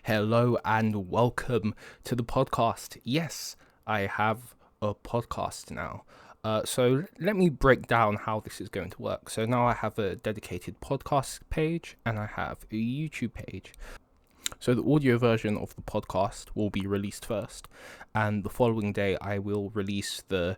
Hello and welcome to the podcast. Yes, I have a podcast now. So let me break down how this is going to work. So now I have a dedicated podcast page and I have a YouTube page. So the audio version of the podcast will be released first, and the following day I will release the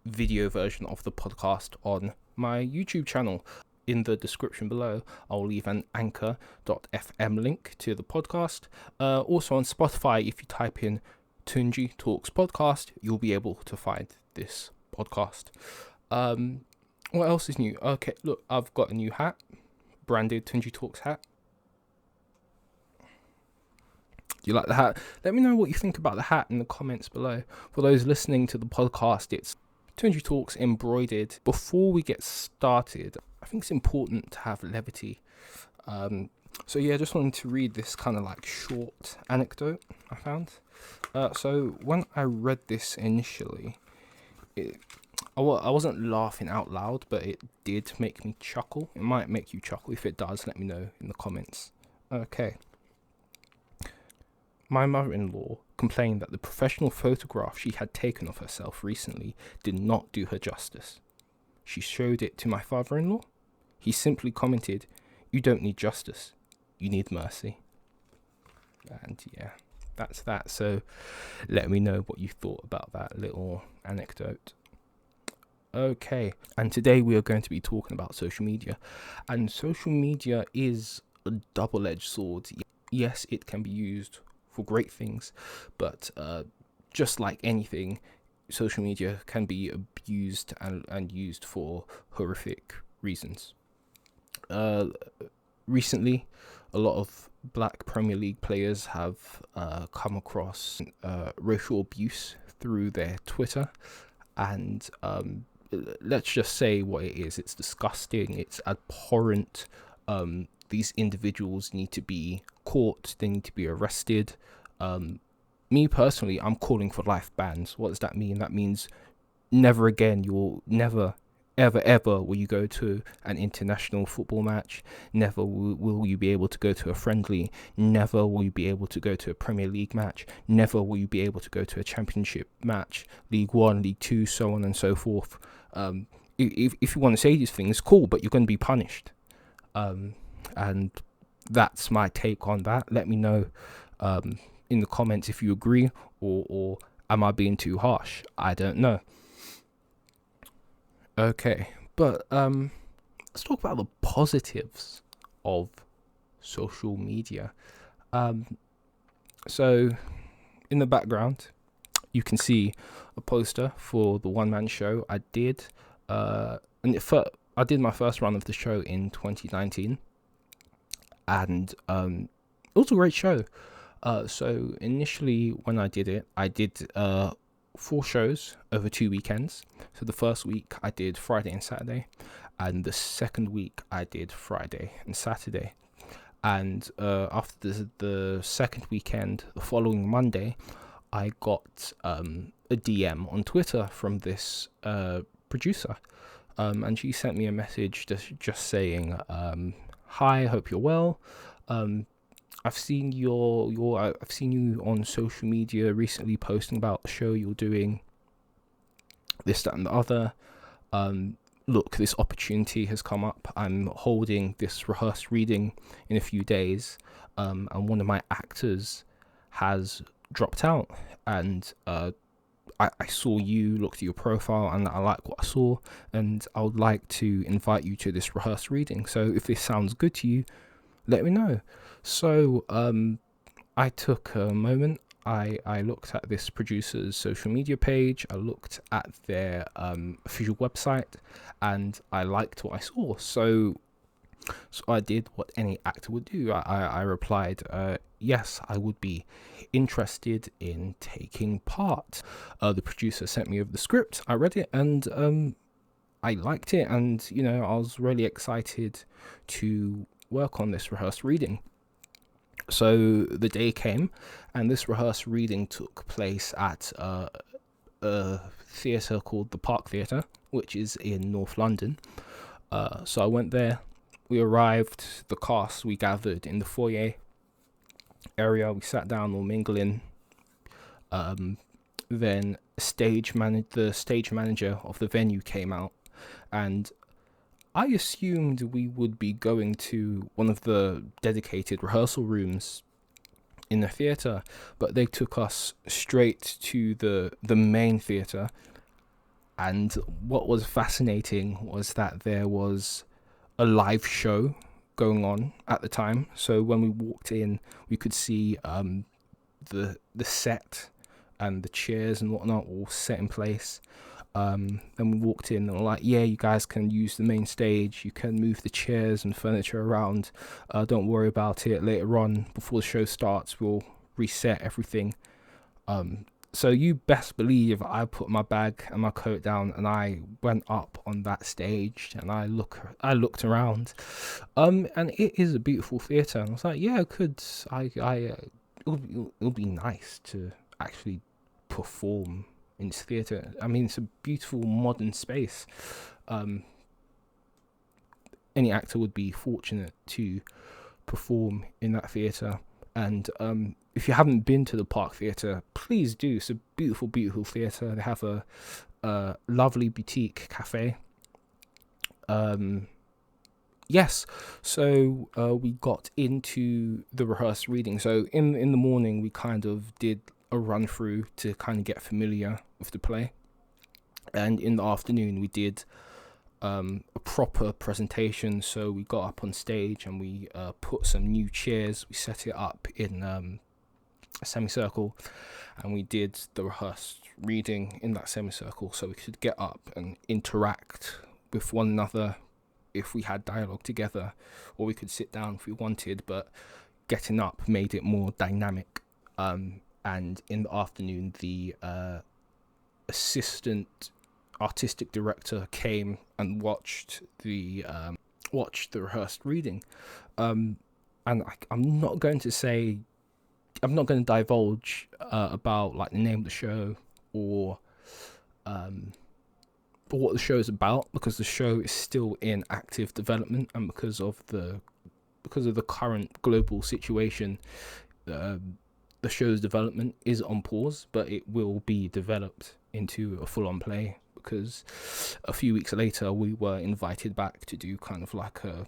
video version of the podcast on my YouTube channel. In the description below, I'll leave an anchor.fm link to the podcast. Also on Spotify, if you type in Tunji Talks podcast, you'll be able to find this podcast. What else is new? Okay, look, I've got a new hat, branded Tunji Talks hat. Do you like the hat? Let me know what you think about the hat in the comments below. For those listening to the podcast, it's Tunji Talks embroidered. Before we get started, I think it's important to have levity. So yeah, I just wanted to read this kind of like short anecdote I found. So when I read this initially, I wasn't laughing out loud, but it did make me chuckle. It might make you chuckle. If it does, let me know in the comments. Okay. My mother-in-law complained that the professional photograph she had taken of herself recently did not do her justice. She showed it to my father-in-law. He simply commented, "You don't need justice, you need mercy." And yeah, that's that. So let me know what you thought about that little anecdote. Okay, and today we are going to be talking about social media. And social media is a double-edged sword. Yes, it can be used for great things, but just like anything, social media can be abused and used for horrific reasons. Recently, a lot of black Premier League players have come across racial abuse through their Twitter, and let's just say what it is. It's disgusting. It's abhorrent. These individuals need to be caught. They need to be arrested. Me personally, I'm calling for life bans. What does that mean? That means never again. You'll never, ever will you go to an international football match. Never will you be able to go to a friendly. Never will you be able to go to a Premier League match. Never will you be able to go to a Championship match, League One, League Two, so on and so forth. If you want to say these things, cool, but you're going to be punished. And that's my take on that. Let me know in the comments if you agree, or am I being too harsh? I don't know. Okay, but let's talk about the positives of social media. So in the background, you can see a poster for the one-man show I did. I did my first run of the show in 2019. And it was a great show. So initially when I did 4 shows over 2 weekends. So the first week I did Friday and Saturday, and the second week I did Friday and Saturday. And after the second weekend, the following Monday, I got a DM on Twitter from this producer, and she sent me a message just saying, "Hi, hope you're well. I've seen I've seen you on social media recently posting about the show you're doing, this, that, and the other. Look, this opportunity has come up. I'm holding this rehearsed reading in a few days, and one of my actors has dropped out, and I saw you, looked at your profile, and I like what I saw, and I would like to invite you to this rehearsed reading. So if this sounds good to you, let me know." So I took a moment. I looked at this producer's social media page. I looked at their official website, and I liked what I saw. So I did what any actor would do. I replied, yes, I would be interested in taking part. The producer sent me over the script. I read it, and I liked it, and I was really excited to work on this rehearsed reading. So the day came, and this rehearsed reading took place at a theatre called the Park Theatre, which is in North London. So I went there. We arrived, the cast, we gathered in the foyer, area. We sat down, all mingling. Then the stage manager of the venue came out, and I assumed we would be going to one of the dedicated rehearsal rooms in the theatre, but they took us straight to the main theatre. And what was fascinating was that there was a live show going on at the time. So when we walked in, we could see the set and the chairs and whatnot all set in place. Then we walked in and were like, yeah, you guys can use the main stage, you can move the chairs and furniture around, don't worry about it. Later on, before the show starts, we'll reset everything. So you best believe I put my bag and my coat down and I went up on that stage and I looked around, and it is a beautiful theatre. And I was like, yeah, it'll be nice to actually perform in this theatre. I mean, it's a beautiful modern space. Any actor would be fortunate to perform in that theatre. And if you haven't been to the Park Theatre, please do. It's a beautiful, beautiful theatre. They have a lovely boutique cafe. Yes, so we got into the rehearsed reading. So in the morning, we kind of did a run through to kind of get familiar with the play. And in the afternoon, we did a proper presentation. So we got up on stage and we put some new chairs. We set it up in a semicircle, and we did the rehearsed reading in that semicircle so we could get up and interact with one another if we had dialogue together, or we could sit down if we wanted, but getting up made it more dynamic. And in the afternoon, the assistant artistic director came and watched the rehearsed reading. And I'm not going to divulge about like the name of the show or what the show is about, because the show is still in active development, and because of the current global situation, the show's development is on pause, but it will be developed into a full-on play, because a few weeks later we were invited back to do kind of like a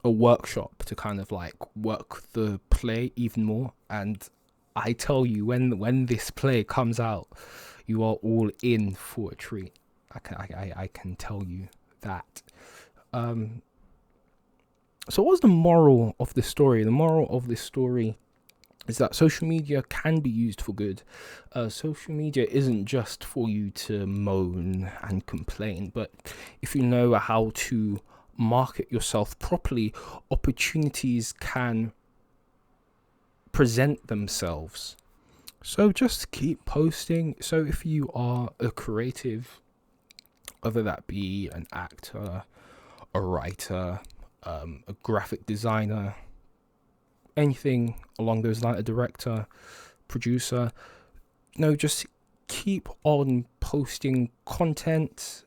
workshop to kind of like work the play even more. And I tell you, when this play comes out, you are all in for a treat. I can tell you that. So what's the moral of this story? The moral of this story is that social media can be used for good. Social media isn't just for you to moan and complain, but if you know how to market yourself properly, opportunities can present themselves. So just keep posting. So if you are a creative, whether that be an actor, a writer, a graphic designer, anything along those lines, a director, producer, just keep on posting content,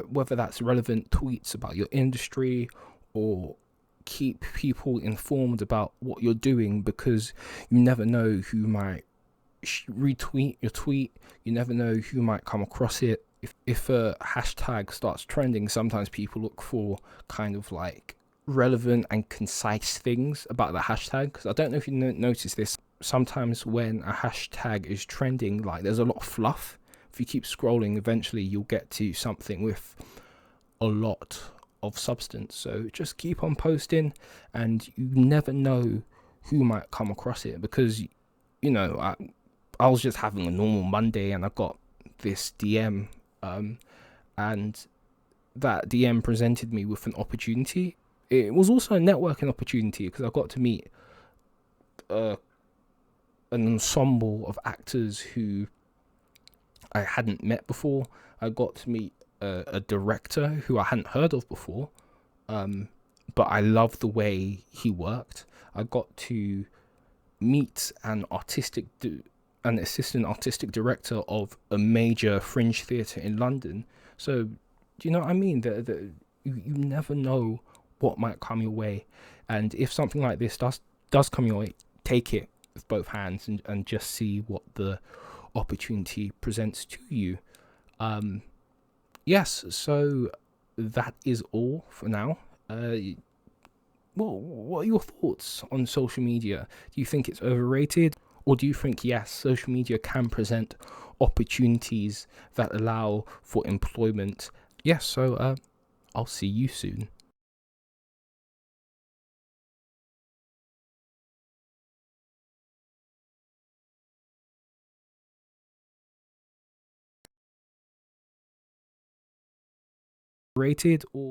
whether that's relevant tweets about your industry, or keep people informed about what you're doing, because you never know who might retweet your tweet. You never know who might come across it. If a hashtag starts trending, sometimes people look for kind of like relevant and concise things about the hashtag, because I don't know if you notice this, sometimes when a hashtag is trending, like there's a lot of fluff. If you keep scrolling, eventually you'll get to something with a lot of substance. So just keep on posting, and you never know who might come across it, because I was just having a normal Monday and I got this DM, and that DM presented me with an opportunity. It was also a networking opportunity, because I got to meet an ensemble of actors who I hadn't met before. I got to meet a director who I hadn't heard of before, but I loved the way he worked. I got to meet an assistant artistic director of a major fringe theatre in London. So, do you know what I mean? You never know what might come your way, and if something like this does does come your way, take it with both hands and just see what the opportunity presents to you. Yes, so that is all for now. Well, what are your thoughts on social media? Do you think it's overrated? Or do you think, yes, social media can present opportunities that allow for employment? Yes, so I'll see you soon. Rated or